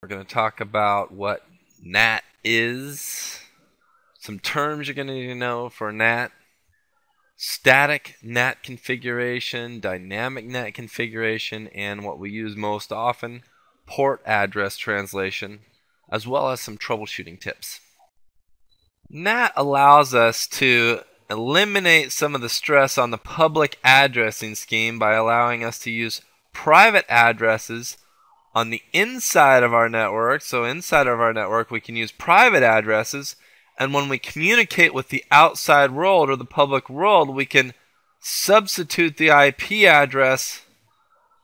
We're going to talk about what NAT is, some terms you're going to need to know for NAT, static NAT configuration, dynamic NAT configuration, and what we use most often, port address translation, as well as some troubleshooting tips. NAT allows us to eliminate some of the stress on the public addressing scheme by allowing us to use private addresses on the inside of our network. So inside of our network we can use private addresses, and when we communicate with the outside world or the public world, we can substitute the IP address,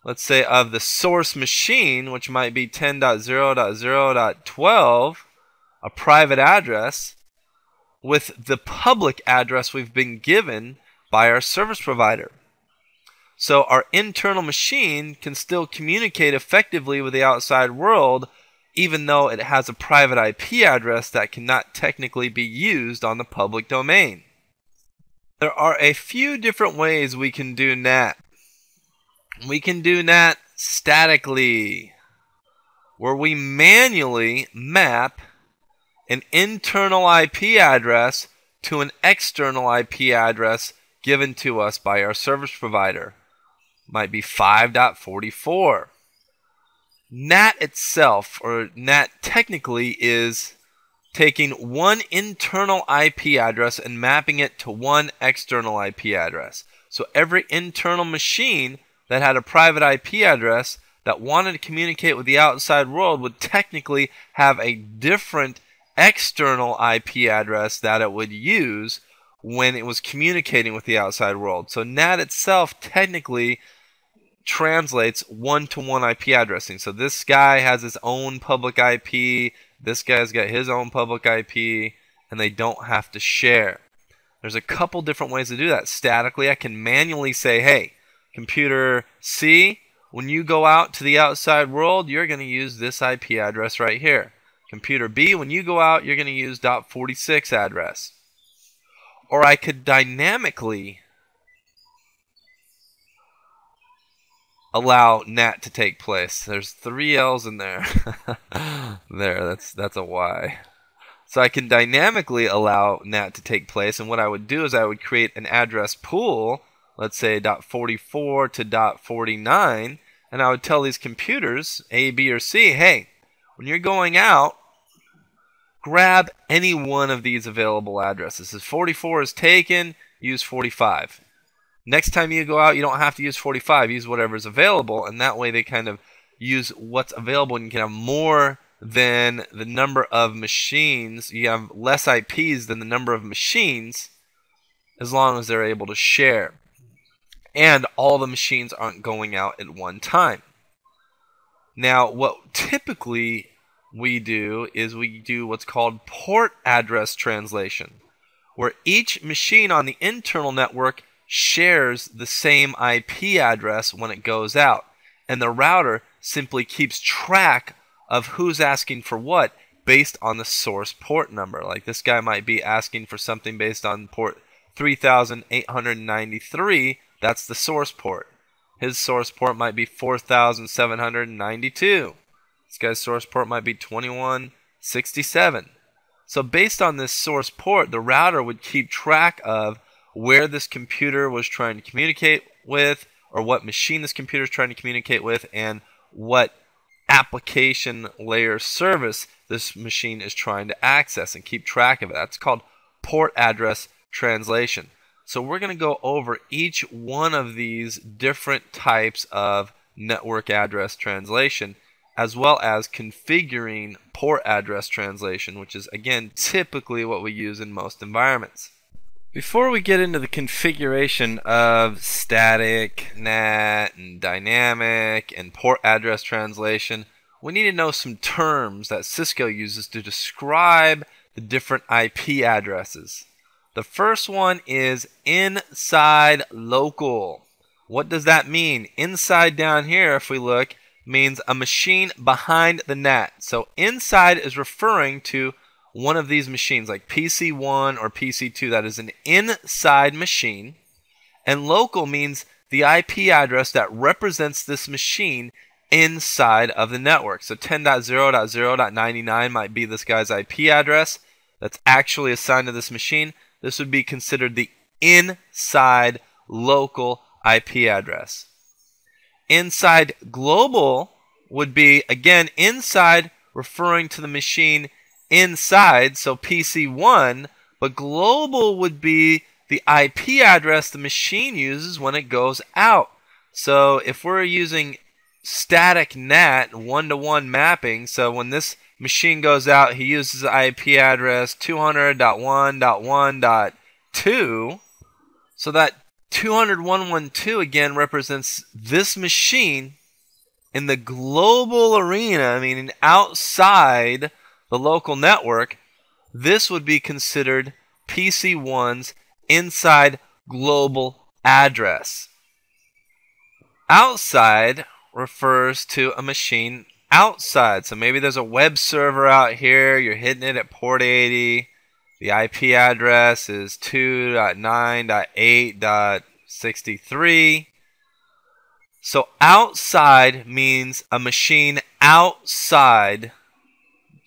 let's say, of the source machine, which might be 10.0.0.12, a private address, with the public address we've been given by our service provider. So our internal machine can still communicate effectively with the outside world, even though it has a private IP address that cannot technically be used on the public domain. There are a few different ways we can do NAT. We can do NAT statically, where we manually map an internal IP address to an external IP address given to us by our service provider. Might be 5.44. NAT itself, or NAT technically, is taking one internal IP address and mapping it to one external IP address. So every internal machine that had a private IP address that wanted to communicate with the outside world would technically have a different external IP address that it would use when it was communicating with the outside world. So NAT itself technically translates one-to-one IP addressing. So this guy has his own public IP, this guy's got his own public IP, and they don't have to share. There's a couple different ways to do that. Statically, I can manually say, hey, computer C, when you go out to the outside world, you're going to use this IP address right here. Computer B, when you go out, you're going to use .46 address. Or I could dynamically allow NAT to take place. There's 3 L's in there. That's a Y. So I can dynamically allow NAT to take place, and what I would do is I would create an address pool, let's say .44 to .49, and I would tell these computers, A, B, or C, hey, when you're going out, grab any one of these available addresses. If 44 is taken, use 45. Next time you go out, you don't have to use 45. Use whatever is available, and that way they kind of use what's available, and you can have more than the number of machines. You have less IPs than the number of machines, as long as they're able to share. And all the machines aren't going out at one time. Now, what typically we do is we do what's called port address translation, where each machine on the internal network shares the same IP address when it goes out, and the router simply keeps track of who's asking for what based on the source port number. Like this guy might be asking for something based on port 3893, that's the source port. His source port might be 4792. This guy's source port might be 2167. So based on this source port, the router would keep track of where this computer was trying to communicate with, or what machine this computer is trying to communicate with, and what application layer service this machine is trying to access, and keep track of it. That's called port address translation. So we're going to go over each one of these different types of network address translation, as well as configuring port address translation, which is, again, typically what we use in most environments. Before we get into the configuration of static, NAT, and dynamic, and port address translation, we need to know some terms that Cisco uses to describe the different IP addresses. The first one is inside local. What does that mean? Inside down here, if we look, means a machine behind the NAT. So inside is referring to one of these machines, like PC1 or PC2. That is an inside machine. And local means the IP address that represents this machine inside of the network. So 10.0.0.99 might be this guy's IP address that's actually assigned to this machine. This would be considered the inside local IP address. Inside global would be, again, inside referring to the machine inside, so PC1, but global would be the IP address the machine uses when it goes out. So if we're using static NAT, one-to-one mapping, so when this machine goes out, he uses the IP address 200.1.1.2, so that 200.1.1.2 again represents this machine in the global arena, meaning outside the local network. This would be considered PC1's inside global address. Outside refers to a machine outside. So maybe there's a web server out here, you're hitting it at port 80. The IP address is 2.9.8.63. So outside means a machine outside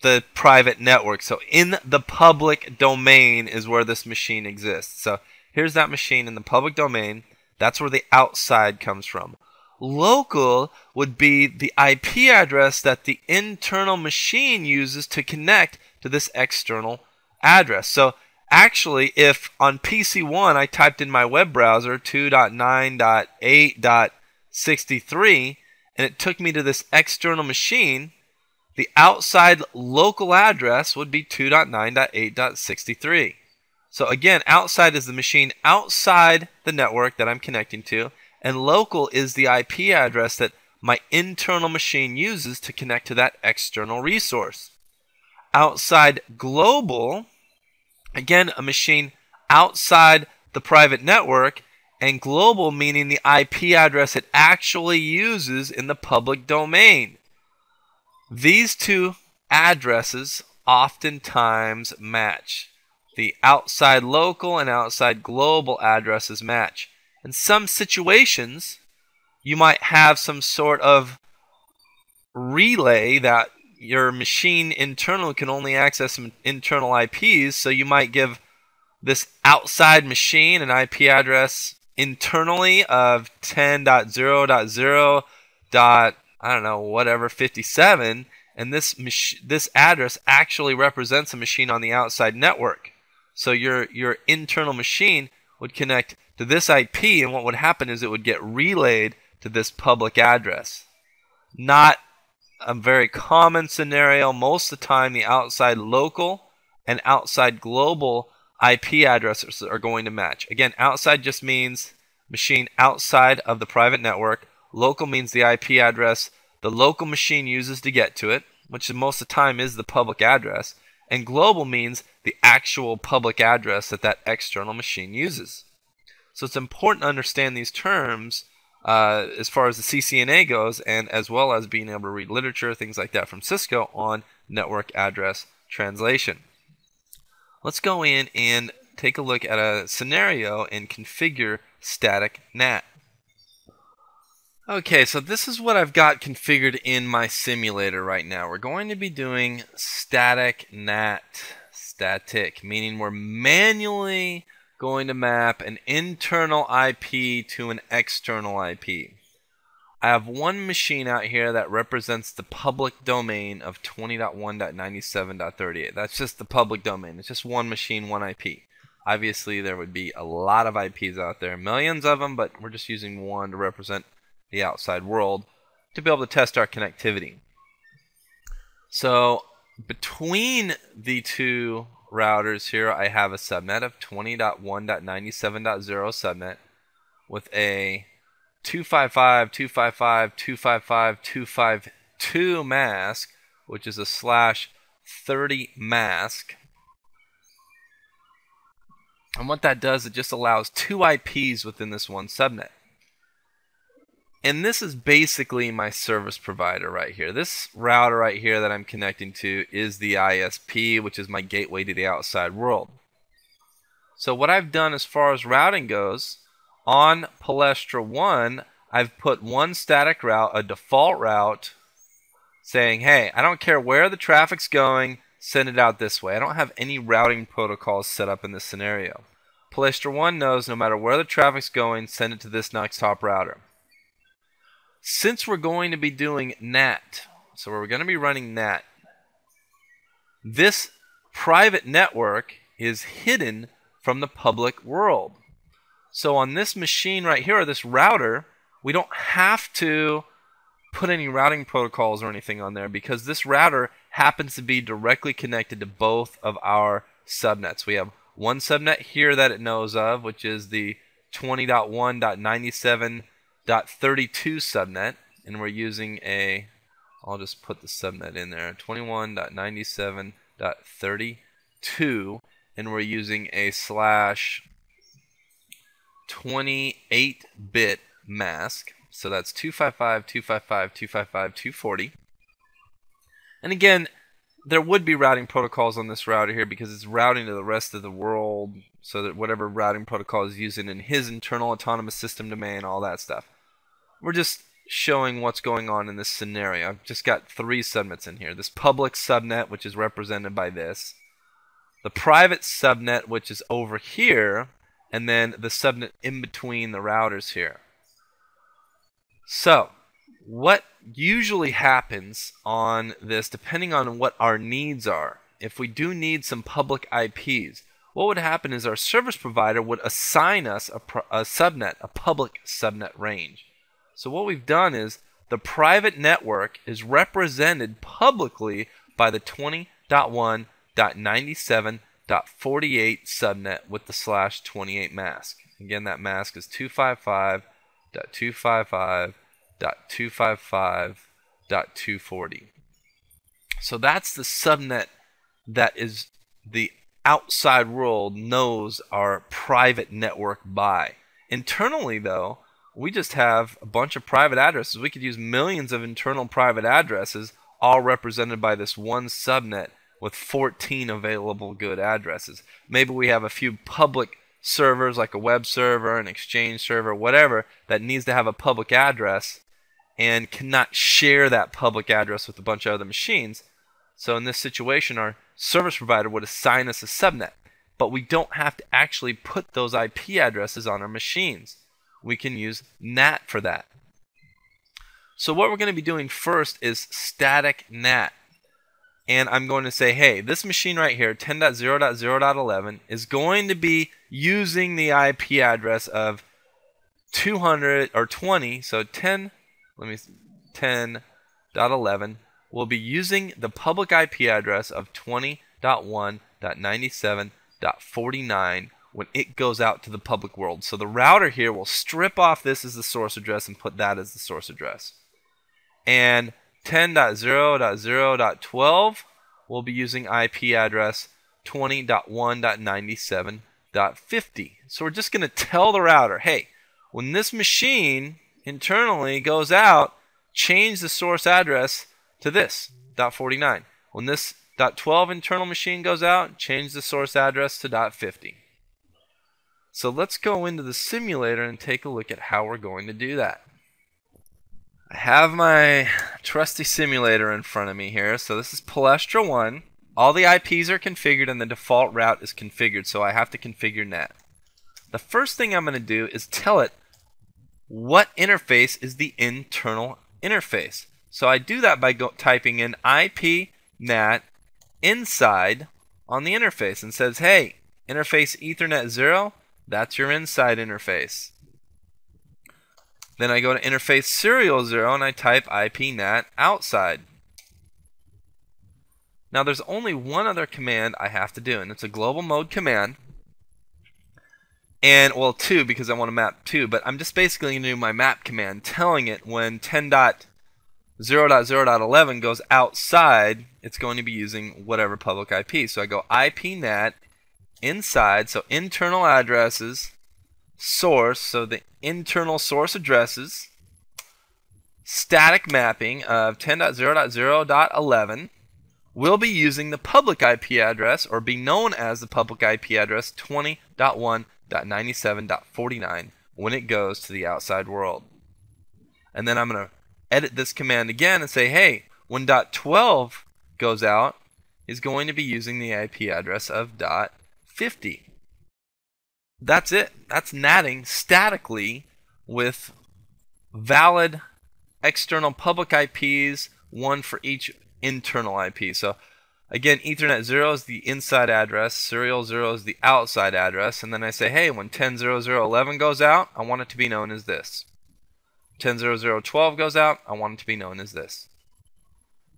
the private network. So in the public domain is where this machine exists. So here's that machine in the public domain. That's where the outside comes from. Local would be the IP address that the internal machine uses to connect to this external address. So actually, if on PC1 I typed in my web browser 2.9.8.63 and it took me to this external machine, the outside local address would be 2.9.8.63. So again, outside is the machine outside the network that I'm connecting to, and local is the IP address that my internal machine uses to connect to that external resource. Outside global, again, a machine outside the private network, and global meaning the IP address it actually uses in the public domain. These two addresses oftentimes match. The outside local and outside global addresses match. In some situations, you might have some sort of relay that your machine internal can only access some internal IPs, so you might give this outside machine an IP address internally of 10.0.0. I don't know, whatever, 57, and this address actually represents a machine on the outside network. So your internal machine would connect to this IP, and what would happen is it would get relayed to this public address. Not a very common scenario. Most of the time, the outside local and outside global IP addresses are going to match. Again, outside just means machine outside of the private network. Local means the IP address the local machine uses to get to it, which most of the time is the public address. And global means the actual public address that that external machine uses. So it's important to understand these terms as far as the CCNA goes, and as well as being able to read literature, things like that from Cisco on network address translation. Let's go in and take a look at a scenario and configure static NAT. Okay, so this is what I've got configured in my simulator right now. We're going to be doing static NAT, static, meaning we're manually going to map an internal IP to an external IP. I have one machine out here that represents the public domain of 20.1.97.38. That's just the public domain. It's just one machine, one IP. Obviously, there would be a lot of IPs out there, millions of them, but we're just using one to represent the outside world to be able to test our connectivity. So between the two routers here, I have a subnet of 20.1.97.0 subnet with a 255.255.255.252 mask, which is a /30 mask. And what that does, it just allows two IPs within this one subnet. And this is basically my service provider right here. This router right here that I'm connecting to is the ISP, which is my gateway to the outside world. So what I've done as far as routing goes, on Palestra 1, I've put one static route, a default route, saying, hey, I don't care where the traffic's going, send it out this way. I don't have any routing protocols set up in this scenario. Placer 1 knows no matter where the traffic's going, send it to this next hop router. Since we're going to be doing NAT, so we're going to be running NAT, this private network is hidden from the public world. So on this machine right here, or this router, we don't have to put any routing protocols or anything on there because this router happens to be directly connected to both of our subnets. We have one subnet here that it knows of, which is the 20.1.97.32 subnet, and we're using a, I'll just put the subnet in there, 21.97.32, and we're using a /28-bit mask. So that's 255.255.255.240. And again, there would be routing protocols on this router here because it's routing to the rest of the world, so that whatever routing protocol is using in his internal autonomous system domain, all that stuff. We're just showing what's going on in this scenario. I've just got 3 subnets in here. This public subnet, which is represented by this. The private subnet, which is over here. And then the subnet in between the routers here. So, what usually happens on this, depending on what our needs are, if we do need some public IPs, what would happen is our service provider would assign us a subnet, a public subnet range. So what we've done is the private network is represented publicly by the 20.1.97.48 subnet with the /28 mask. Again, that mask is 255.255.255.240. So that's the subnet that is the outside world knows our private network by. Internally, though, we just have a bunch of private addresses. We could use millions of internal private addresses, all represented by this one subnet with 14 available good addresses. Maybe we have a few public servers like a web server, an Exchange server, whatever, that needs to have a public address and cannot share that public address with a bunch of other machines. So in this situation, our service provider would assign us a subnet, but we don't have to actually put those IP addresses on our machines. We can use NAT for that. So what we're going to be doing first is static NAT. And I'm going to say, hey, this machine right here, 10.0.0.11, is going to be using the IP address of 200 or 20, so 10.11 will be using the public IP address of 20.1.97.49 when it goes out to the public world. So the router here will strip off this as the source address and put that as the source address. And 10.0.0.12 will be using IP address 20.1.97.50. So we're just going to tell the router, hey, when this machine internally goes out, change the source address to this, .49. When this .12 internal machine goes out, change the source address to .50. So let's go into the simulator and take a look at how we're going to do that. I have my trusty simulator in front of me here. So this is Palestra 1. All the IPs are configured and the default route is configured, so I have to configure NAT. The first thing I'm going to do is tell it what interface is the internal interface. So I do that by typing in IP NAT inside on the interface and says, hey, interface Ethernet 0, that's your inside interface. Then I go to interface serial 0 and I type IP NAT outside. Now there's only one other command I have to do, and it's a global mode command. And, well, 2 because I want to map 2, but I'm just basically going to do my map command telling it when 10.0.0.11 goes outside, it's going to be using whatever public IP. So I go IP NAT inside, so internal addresses, source, so the internal source addresses, static mapping of 10.0.0.11 will be using the public IP address, or be known as the public IP address 20.1.97.49 when it goes to the outside world. And then I'm going to edit this command again and say, hey, when .12 goes out, is going to be using the IP address of .50. That's it. That's natting statically with valid external public IPs, one for each internal IP. So again, Ethernet 0 is the inside address, serial 0 is the outside address, and then I say, hey, when 10.00.11 goes out, I want it to be known as this. 10.00.12 goes out, I want it to be known as this.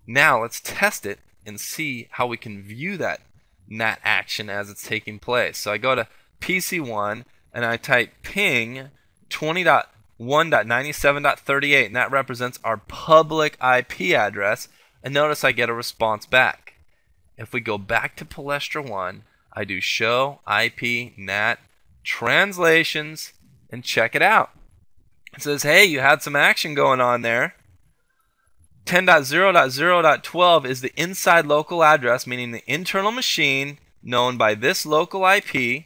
Now let's test it and see how we can view that NAT action as it's taking place. So I go to PC1 and I type ping 20.1.97.38, and that represents our public IP address, and notice I get a response back. If we go back to Palestra 1, I do show IP NAT translations and check it out. It says, hey, you had some action going on there. 10.0.0.12 is the inside local address, meaning the internal machine known by this local IP,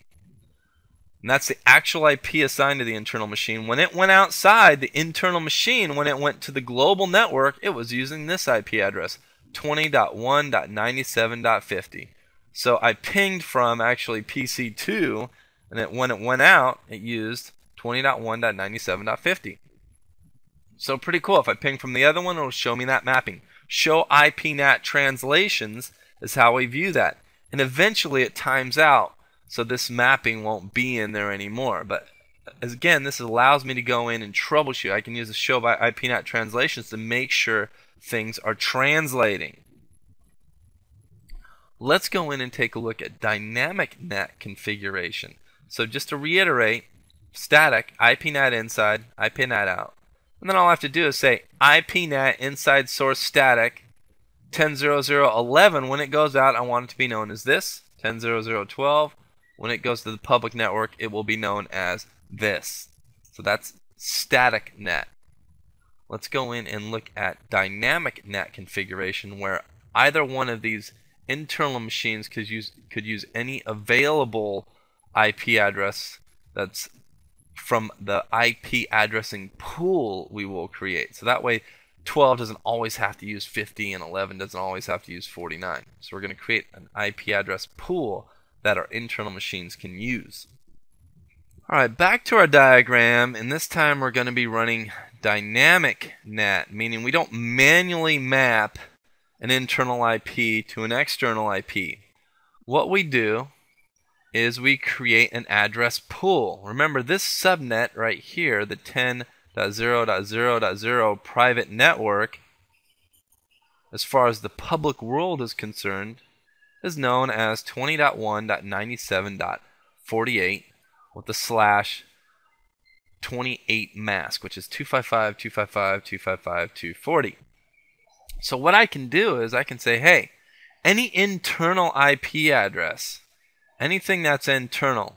and that's the actual IP assigned to the internal machine. When it went outside, the internal machine, when it went to the global network, it was using this IP address, 20.1.97.50. So I pinged from actually PC2, and when it went out, it used 20.1.97.50. So pretty cool. If I ping from the other one, it'll show me that mapping. Show IP NAT translations is how we view that. And eventually it times out, so this mapping won't be in there anymore. But again, this allows me to go in and troubleshoot. I can use the show by IP NAT translations to make sure things are translating. Let's go in and take a look at dynamic NAT configuration. So just to reiterate, static, IP NAT inside, IP NAT out. And then all I have to do is say IP NAT inside source static 10.0.0.11. When it goes out, I want it to be known as this. 10.0.0.12. When it goes to the public network, it will be known as this. So that's static NAT. Let's go in and look at dynamic NAT configuration, where either one of these internal machines could use any available IP address that's from the IP addressing pool we will create. So that way 12 doesn't always have to use 50 and 11 doesn't always have to use 49. So we're going to create an IP address pool that our internal machines can use. Alright, back to our diagram, and this time we're going to be running dynamic NAT, meaning we don't manually map an internal IP to an external IP. What we do is we create an address pool. Remember, this subnet right here, the 10.0.0.0 private network, as far as the public world is concerned, is known as 20.1.97.48 with the slash 28 mask, which is 255.255.255.240. So what I can do is I can say, hey, any internal IP address, anything that's internal,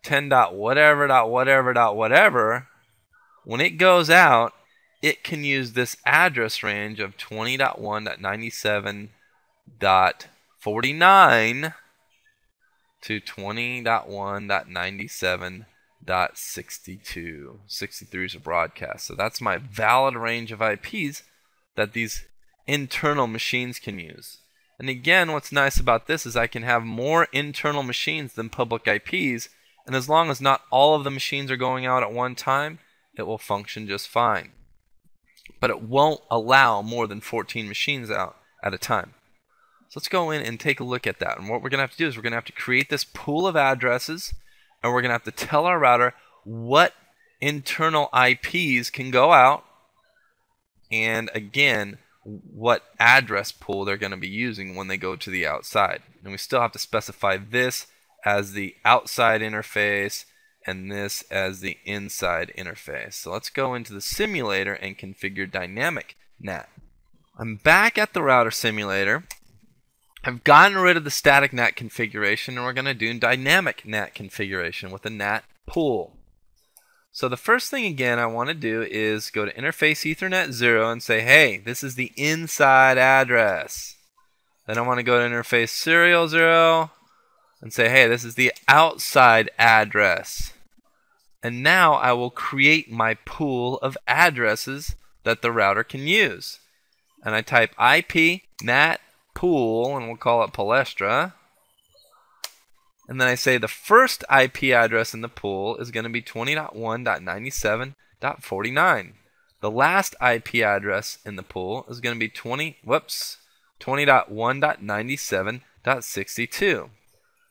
10.whatever.whatever.whatever, when it goes out, it can use this address range of 20.1.97.49 to 20.1.97.62. 63 is a broadcast. So that's my valid range of IPs that these internal machines can use. And again, what's nice about this is I can have more internal machines than public IPs, and as long as not all of the machines are going out at one time, it will function just fine. But it won't allow more than 14 machines out at a time. So let's go in and take a look at that. And what we're going to have to do is we're going to have to create this pool of addresses, and we're going to have to tell our router what internal IPs can go out, and again, what address pool they're going to be using when they go to the outside. And we still have to specify this as the outside interface and this as the inside interface. So let's go into the simulator and configure dynamic NAT. I'm back at the router simulator. I've gotten rid of the static NAT configuration, and we're going to do dynamic NAT configuration with a NAT pool. So the first thing again I want to do is go to interface Ethernet 0 and say, hey, this is the inside address. Then I want to go to interface serial 0 and say, hey, this is the outside address. And now I will create my pool of addresses that the router can use. And I type IP NAT pool, and we'll call it Palestra. And then I say the first IP address in the pool is going to be 20.1.97.49. The last IP address in the pool is going to be 20.1.97.62.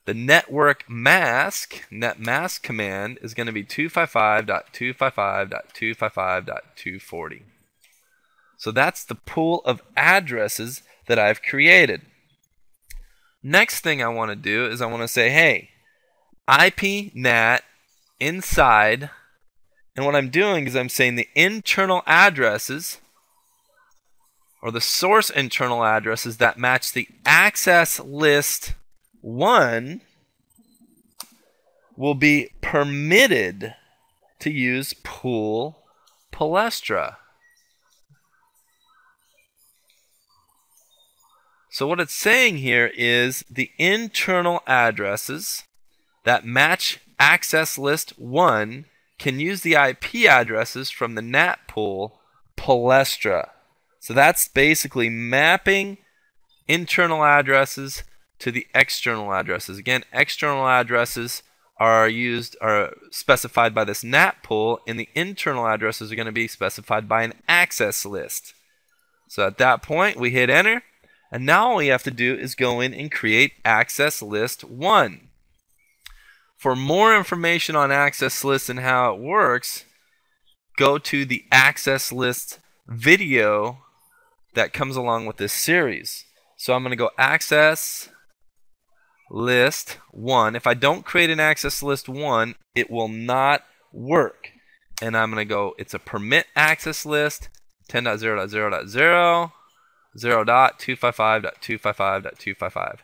The network mask, net mask command is going to be 255.255.255.240. So that's the pool of addresses that I've created. Next thing I want to do is I want to say, hey, IP NAT inside, and what I'm doing is I'm saying the internal addresses, or the source internal addresses that match the access list 1 will be permitted to use pool Palestra. So what it's saying here is the internal addresses that match access list 1 can use the IP addresses from the NAT pool Palestra. So that's basically mapping internal addresses to the external addresses. Again, external addresses are specified by this NAT pool, and the internal addresses are going to be specified by an access list. So at that point, we hit enter. And now all we have to do is go in and create access list 1. For more information on access lists and how it works, go to the access list video that comes along with this series. So I'm going to go access list 1. If I don't create an access list 1, it will not work. And I'm going to go, it's a permit access list 10.0.0.0 0.255.255.255.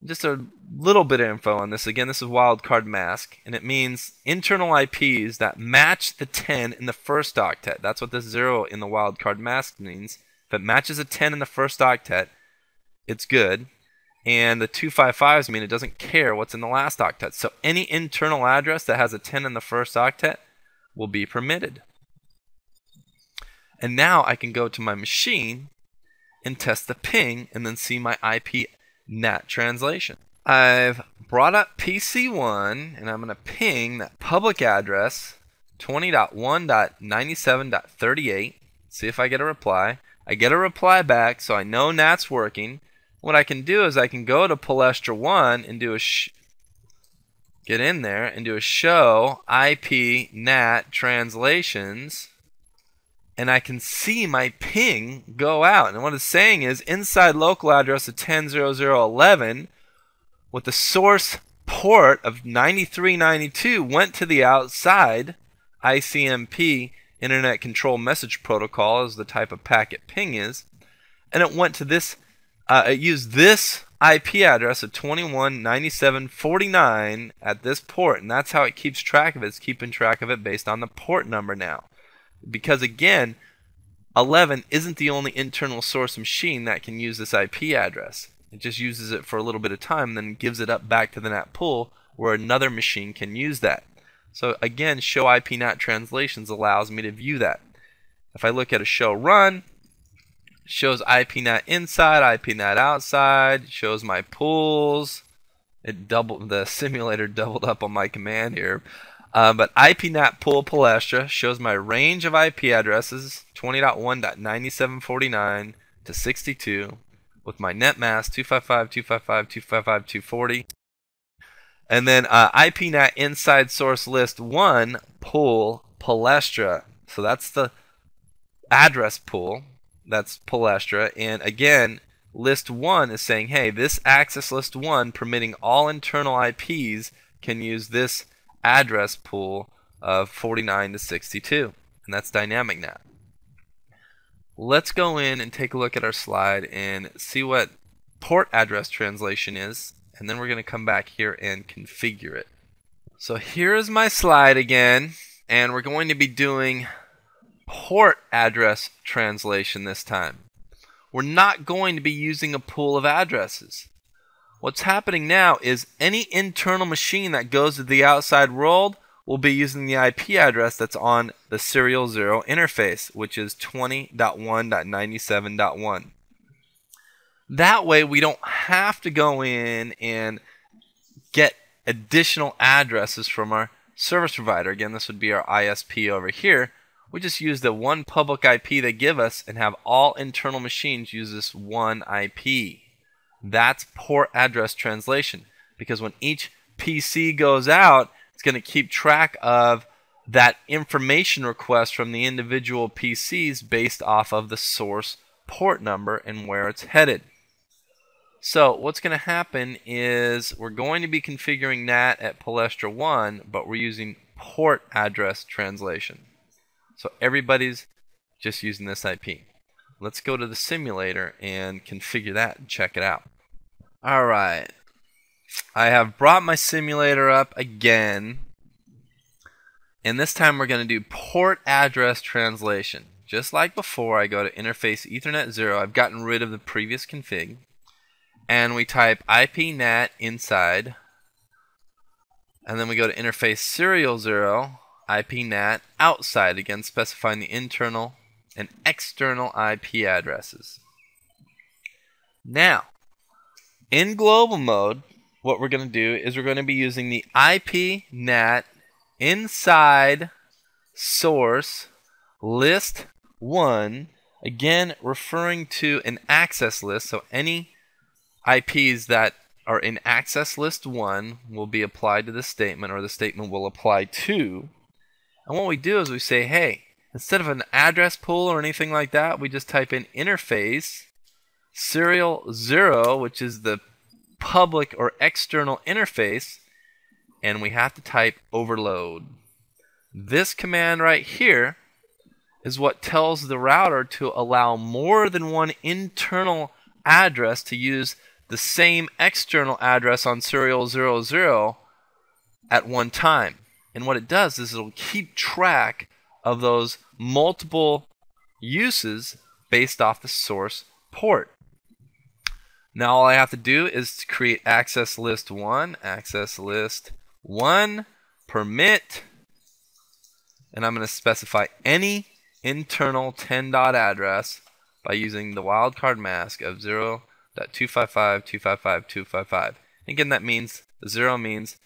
Just a little bit of info on this. Again, this is wildcard mask, and it means internal IPs that match the 10 in the first octet. That's what this 0 in the wildcard mask means. If it matches a 10 in the first octet, it's good. And the 255s mean it doesn't care what's in the last octet. So any internal address that has a 10 in the first octet will be permitted. And now I can go to my machine and test the ping and then see my IP NAT translation. I've brought up PC1 and I'm going to ping that public address 20.1.97.38. See if I get a reply. I get a reply back, so I know NAT's working. What I can do is I can go to Palestra 1 and do get in there and do a show IP NAT translations. And I can see my ping go out. And what it's saying is inside local address of 10.0.0.11 with the source port of 9392 went to the outside ICMP Internet Control Message Protocol is the type of packet ping is. And it went to this, it used this IP address of 21.97.49 at this port. And that's how it keeps track of it. It's keeping track of it based on the port number now. Because again, 11 isn't the only internal source machine that can use this IP address. It just uses it for a little bit of time and then gives it up back to the NAT pool where another machine can use that. So again, show IP NAT translations allows me to view that. If I look at a show run, it shows IP NAT inside, IP NAT outside, shows my pools. The simulator doubled up on my command here. But IP NAT pool Palestra shows my range of IP addresses 20.1.9749 to 62 with my net mask 255.255.255.240. And then IP NAT inside source list 1 pool Palestra. So that's the address pool. That's Palestra. And again, list 1 is saying, hey, this access list 1 permitting all internal IPs can use this address pool of 49 to 62, and that's dynamic NAT. Let's go in and take a look at our slide and see what port address translation is, and then we're going to come back here and configure it. So here is my slide again, and we're going to be doing port address translation this time. We're not going to be using a pool of addresses. What's happening now is any internal machine that goes to the outside world will be using the IP address that's on the serial 0 interface, which is 20.1.97.1. That way we don't have to go in and get additional addresses from our service provider. Again, this would be our ISP over here. We just use the one public IP they give us and have all internal machines use this one IP. That's port address translation, because when each PC goes out, it's going to keep track of that information request from the individual PCs based off of the source port number and where it's headed. So what's going to happen is we're going to be configuring NAT at Palestra 1, but we're using port address translation. So everybody's just using this IP. Let's go to the simulator and configure that and check it out. Alright, I have brought my simulator up again, and this time we're going to do port address translation. Just like before, I go to interface Ethernet 0. I've gotten rid of the previous config, and we type IP NAT inside, and then we go to interface serial 0 IP NAT outside, again specifying the internal and external IP addresses. Now, in global mode, what we're going to do is we're going to be using the IP NAT inside source list 1, again referring to an access list, so any IPs that are in access list 1 will be applied to the statement, or the statement will apply to. And what we do is we say, hey, instead of an address pool or anything like that, we just type in interface serial 0, which is the public or external interface, and we have to type overload. This command right here is what tells the router to allow more than one internal address to use the same external address on serial 00 at one time. And what it does is it'll keep track of those multiple uses based off the source port. Now all I have to do is to create access list 1, permit, and I'm going to specify any internal 10 dot address by using the wildcard mask of 0.255.255.255. Again, that means 0 means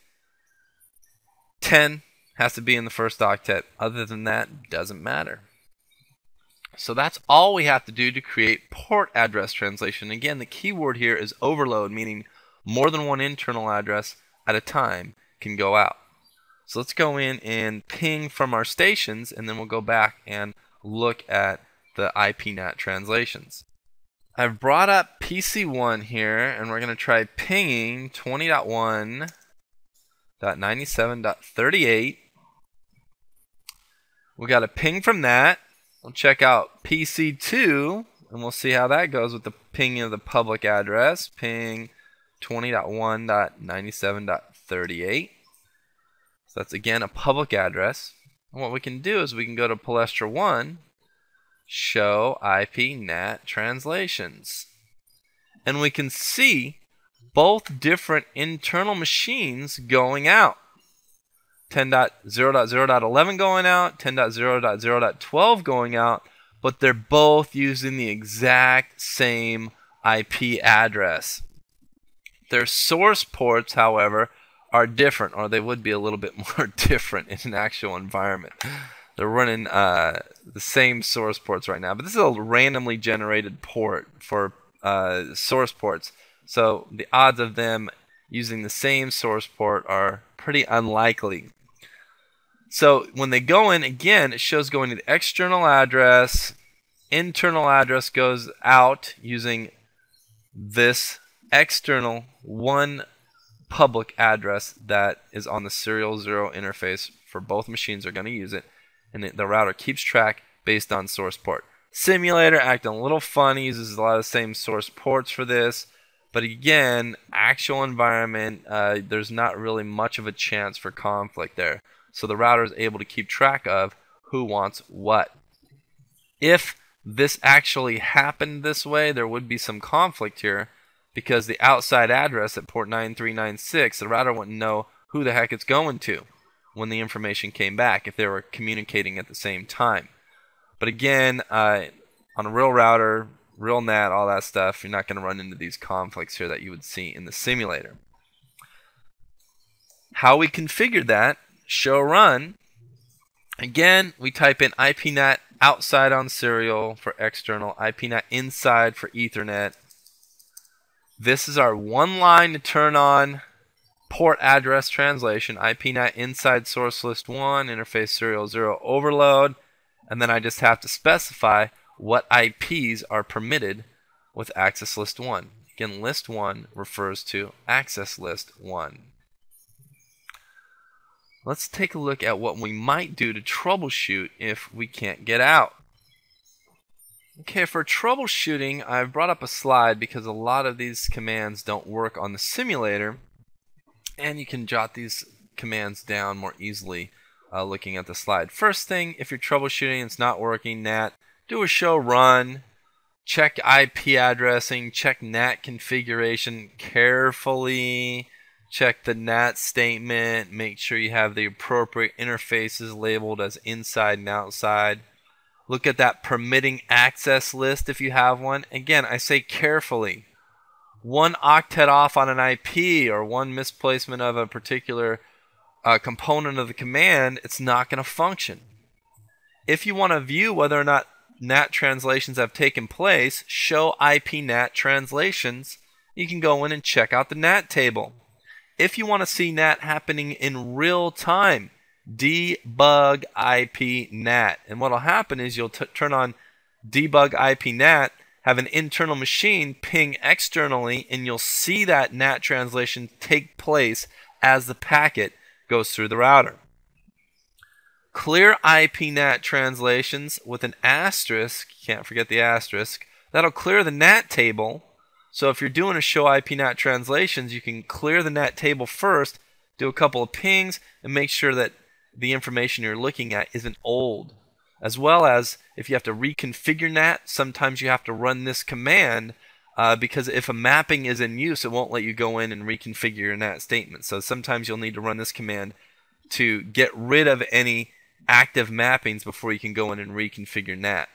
10 has to be in the first octet. Other than that, doesn't matter. So that's all we have to do to create port address translation. Again, the keyword here is overload, meaning more than one internal address at a time can go out. So let's go in and ping from our stations, and then we'll go back and look at the IP NAT translations. I've brought up PC1 here, and we're going to try pinging 20.1.97.38. We got a ping from that. We'll check out PC2, and we'll see how that goes with the pinging of the public address. Ping 20.1.97.38. So that's again a public address. And what we can do is we can go to Palestra 1, show IP NAT translations. And we can see both different internal machines going out. 10.0.0.11 going out, 10.0.0.12 going out, but they're both using the exact same IP address. Their source ports, however, are different, or they would be a little bit more different in an actual environment. They're running the same source ports right now, but this is a randomly generated port for source ports. So the odds of them using the same source port are pretty unlikely. So when they go in, again, it shows going to the external address. Internal address goes out using this external one public address that is on the serial 0 interface for both machines are going to use it. And the router keeps track based on source port. Simulator acting a little funny, uses a lot of the same source ports for this. But again, actual environment, there's not really much of a chance for conflict there. So the router is able to keep track of who wants what. If this actually happened this way, there would be some conflict here, because the outside address at port 9396, the router wouldn't know who the heck it's going to. when the information came back if they were communicating at the same time. But again, on a real router, real NAT, all that stuff, you're not going to run into these conflicts here that you would see in the simulator. How we configured that, show run. Again, we type in IPNAT outside on serial for external, IPNAT inside for Ethernet. This is our one line to turn on port address translation, IPNAT inside source list 1, interface serial 0 overload, and then I just have to specify what IPs are permitted with access list 1. Again, list 1 refers to access list 1. Let's take a look at what we might do to troubleshoot if we can't get out. Okay, for troubleshooting, I've brought up a slide because a lot of these commands don't work on the simulator, and you can jot these commands down more easily looking at the slide. First thing, if you're troubleshooting and it's not working, NAT, do a show run, check IP addressing, check NAT configuration carefully, check the NAT statement, make sure you have the appropriate interfaces labeled as inside and outside. Look at that permitting access list if you have one. Again, I say carefully. One octet off on an IP or one misplacement of a particular component of the command, it's not going to function. If you want to view whether or not NAT translations have taken place, show IP NAT translations. You can go in and check out the NAT table. If you want to see NAT happening in real time, debug IP NAT. And what will happen is you'll turn on debug IP NAT, have an internal machine ping externally, and you'll see that NAT translation take place as the packet goes through the router. Clear IP NAT translations with an asterisk, can't forget the asterisk, that'll clear the NAT table. So if you're doing a show IP NAT translations, you can clear the NAT table first, do a couple of pings, and make sure that the information you're looking at isn't old. As well as if you have to reconfigure NAT, sometimes you have to run this command because if a mapping is in use, it won't let you go in and reconfigure your NAT statement. So sometimes you'll need to run this command to get rid of any active mappings before you can go in and reconfigure NAT.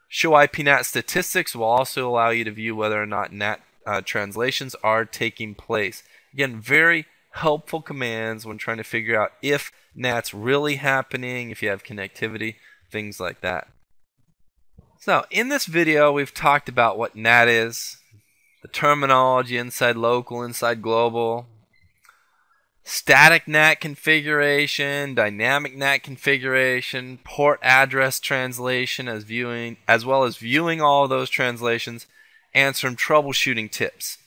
Show IP NAT statistics will also allow you to view whether or not NAT translations are taking place. Again, very helpful commands when trying to figure out if NAT's really happening, if you have connectivity, things like that. So in this video we've talked about what NAT is, the terminology inside local, inside global, static NAT configuration, dynamic NAT configuration, port address translation as well as viewing all of those translations, and some troubleshooting tips.